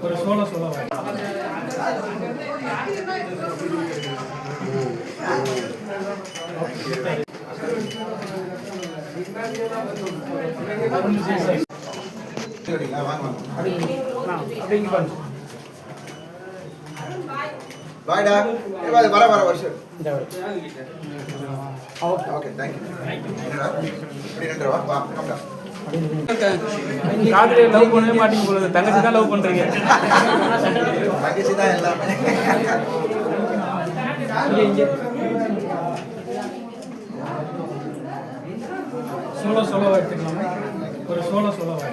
ஒரு சோள சொல்ல வாடா வர வருஷம் ஓகே தேங்க்யூ வா காதலியை லவ் பண்ணவே மாட்டீங்க போல, தங்கச்சி தான் லவ் பண்றீங்க. தங்கச்சி தான் எல்லாமே. சோள சோளவா எடுத்துக்கலாமா? ஒரு சோள சோளவா